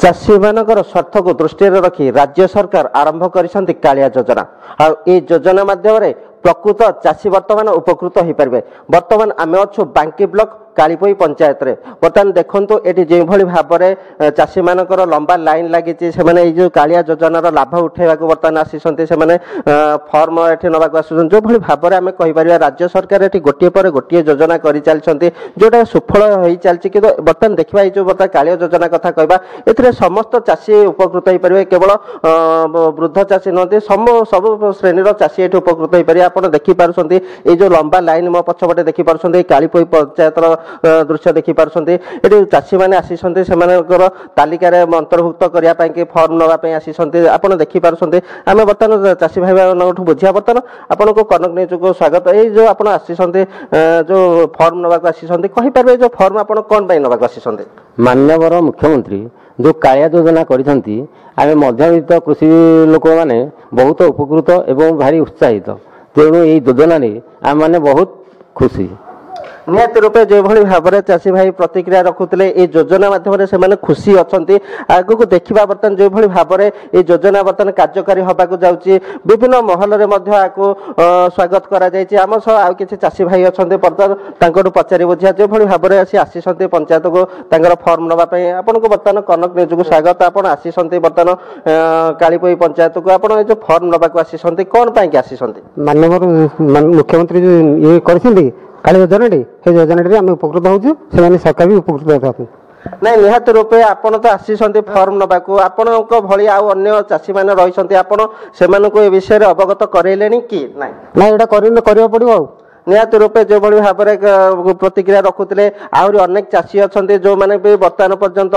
चाषी मानकर स्वार्थ को दृष्टि रखी राज्य सरकार आरंभ कर कालिया योजना आ योजना माध्यम प्रकृत चाषी बर्तमान उपकृत हो पारे। बर्तमान आम अच्छु बांकी ब्लॉक कालीपोई पंचायत रे बर्तमान देखंतु एटी जे भली भाबरे चाषी मानकर लंबा लाइन लागि से माने जो कालिया योजनार लाभ उठेबा को बर्तमान आसीसंते से माने फॉर्म एठी नबा को आसुछन जो भली भाबरे आमे कहि परिबा राज्य सरकार एठी गोटिए पर गोटिए योजना करि चालछंती जोटा सफल होई चालछि कि बर्तमान देखिबा ए जो बर्तमान कालिया योजना कथा कहबा एथिरे समस्त चाषी उपकृत होई परिबे केवल वृद्ध चाषी नते सब श्रेणीर चाषी एठी उपकृत होई परिबे। आपण देखि पारुछंती ए जो लंबा लाइन मो पछपटे देखि पारुछंती कालीपोई पंचायतर दृश्य देखि पारुछंती एटी चाषी माने आसीसंते सेमानकर तालिका रे अंतर्भुक्त करिया पई के फॉर्म नबा पई आसीसंते आपण देखि पारुछंते। आमे बर्तमान चाषी भाई मानठु बुझिया बर्तमान आपण को कनक न्यूज को स्वागत। ए जो आपण आसीसंते जो फॉर्म नबा को आसीसंते कहि परबे जो फॉर्म आपण कोन पई नबा को आसीसंते। माननीय मुख्यमंत्री जो कालिया योजना करिसंती आमे मध्यवित्त कृषि लोक माने बहुत उपकृत एवं भारी उत्साहित तेणु यही योजना रे आम माने बहुत खुशी। निहत रूपे जो भाव में चाषी भाई प्रतिक्रिया रखुले ये योजना माध्यम से खुशी अच्छा आग को देखा बर्तमान जो भाव में ये योजना बर्तमान कार्यकारी होगा जाऊँगी विभिन्न महल में स्वागत करम सह आउ कि चाषी भाई अच्छा बर्तमान पचारि बुझा जो भाव में आसी पंचायत को फॉर्म नापी आपन को बर्तमान कनक न्यूज को स्वागत। आप आसी बर्तमान कालीपोई पंचायत को आप जो फॉर्म नाक आसी कौन पाई आसी माननीय मुख्यमंत्री जो ये कर काली योजना आम उपकृत हो सरकार भी उपकृत होता नहीं निहत रूपे आपन तो आसी फॉर्म नबा को आपण भली आउ अन्य चाषी मैंने रही आपन से विषय अवगत करैले कि ना एटा करबा पड़ो निहत रूपे जो भाव में प्रतिक्रिया रखुले आहरी अनेक चाषी अच्छा जो मैंने भी बर्तमान पर्यंत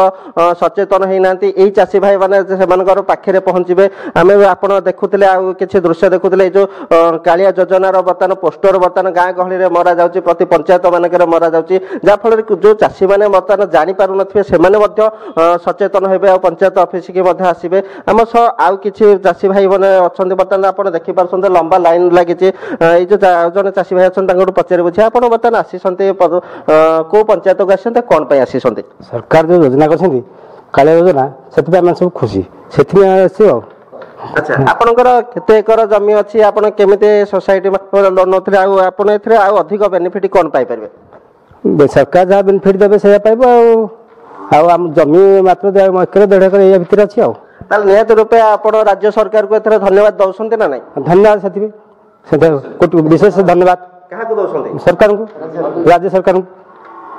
सचेतन होना यही चाषी भाई मैंने पाखे पहुँचे आम आप देखुले आउ कि दृश्य देखुले जो कालिया योजनार बर्तमान पोस्टर बर्तमान गाँ गहली में मरा जाऊँगी प्रति पंचायत मानक मरा जाऊँगी जहाँफल जो चाषी मैंने बर्तमान जापार थे सचेतन होते और पंचायत ऑफिस की आसवे आम सह आउ कि चाषी भाई मैंने अच्छा बर्तमान आप देखिपारे लंबा लाइन लगी जो जन चाषी भाई पचारि बुझे आप बर्तमान आसी को पंचायत को आसते कौन पाई आसी सरकार जो योजना कर कालिया योजना से सब खुशी से अच्छा आपनकर केते एकर जमी अछि आपन केमिते सोसाइटी लोन नथले आपन एथरे अधिक बेनिफिट कोन पाई परबे सरकार जा बेनिफिट देबे से पाइबो आम जमी मात्र 1 एकर 1.5 एकर ए भितर अछि ताल निहत रूपे आपन राज्य सरकार को एथरे धन्यवाद दउसंते ना नहीं धन्यवाद सेति विशेष धन्यवाद कहा को दउसंते सरकार को राज्य सरकार को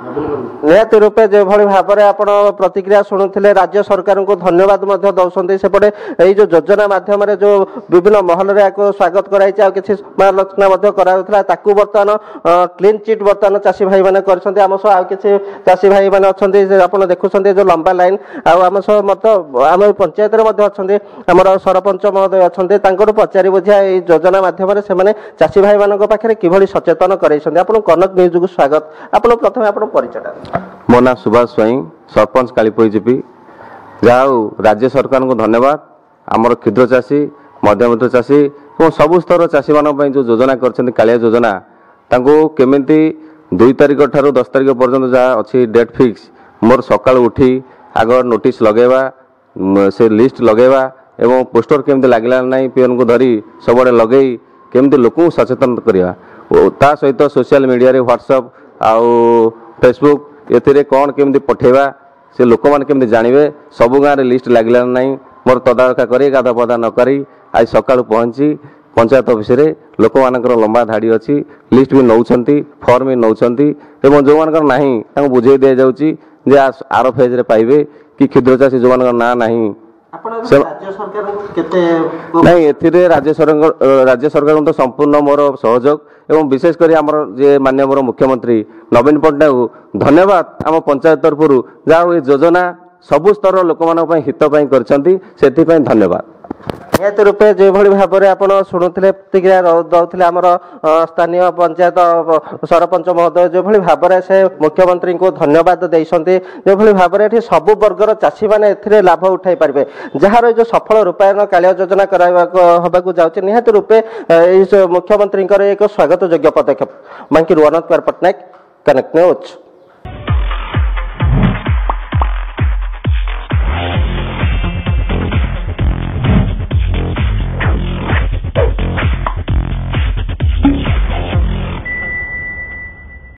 निहत रूपे जो भाव में आप प्रतिक्रिया शुणुले राज्य सरकार को धन्यवाद दौरान सेपटे यही जो योजना माध्यम जो विभिन्न महल में स्वागत कराई कि समालोचना करा बर्तमान क्लीन चिट बर्तमान चाषी भाई मैंने करम सह आउ कि चाषी भाई मैंने अच्छा आप देखुं जो लंबा लाइन आम सह आम पंचायत आमर सरपंच महोदय अच्छा पचारि बुझा योजना माध्यम से चाषी भाई मान पाखे कि सचेतन कराई आप कनक न्यूज को स्वागत। आप प्रथम आप मो ना सुभाष स्वाई सरपंच कालीपोई जीपी जहाँ राज्य सरकार को धन्यवाद आमर क्षुद्र चाषी मध्यवित्त चाषी और सबु स्तर चाषी मान जो योजना कर कालिया योजना केमिति 2 तारिख ठारू 10 तारिख पर्यंत जहाँ अच्छी डेट फिक्स मोर सकाल उठी आग नोटिस लगेवा से लिस्ट लगेवा एवं पोस्टर केमती लगला ना पीएन को धरी सबुआड़े लगे केमती लोक सचेतन करवा ता सहित सोशल मीडिया रे व्हाट्सएप आउ फेसबुक ये कौन केमती पठेवा से लोक मैंने केमती जानवे सबु गाँव में लिस्ट लगला ना मोर तदारखा कर गाधा पदा न करी आज सका पहुँची पंचायत ऑफिस रे लोक मानकर लंबा धाड़ी अच्छी लिस्ट भी नौकरी फॉर्म भी नौकरी जो मानकर ना बुझे दि जाऊँगी आर फेज रे पाइबे कि क्षुद्र चाषी जो मान ना नहीं नहीं एथिरे राज्य सरकार तो संपूर्ण मोर सहयोग एवं विशेषकर आमर जे माननीय मोर मुख्यमंत्री नवीन पट्टनायक को धन्यवाद आम पंचायत तरफ जहाँ ये योजना सबु स्तर लोक हित कर धन्यवाद। निहत रूपे जो भाव में आप शुणुले प्रतिक्रिया दौले आमर स्थानीय पंचायत सरपंच महोदय जो भाव में से मुख्यमंत्री को धन्यवाद देते जो भाव में सबु वर्गर चाषी मैंने लाभ उठाई पारे जार जो सफल रूपायन कालिया योजना होगा जाऊँगी निहत रूपे मुख्यमंत्री एक स्वागत योग्य पदक्षेप। बांकी अनंत कुमार पट्टनायक कनेक्ट न्यूज।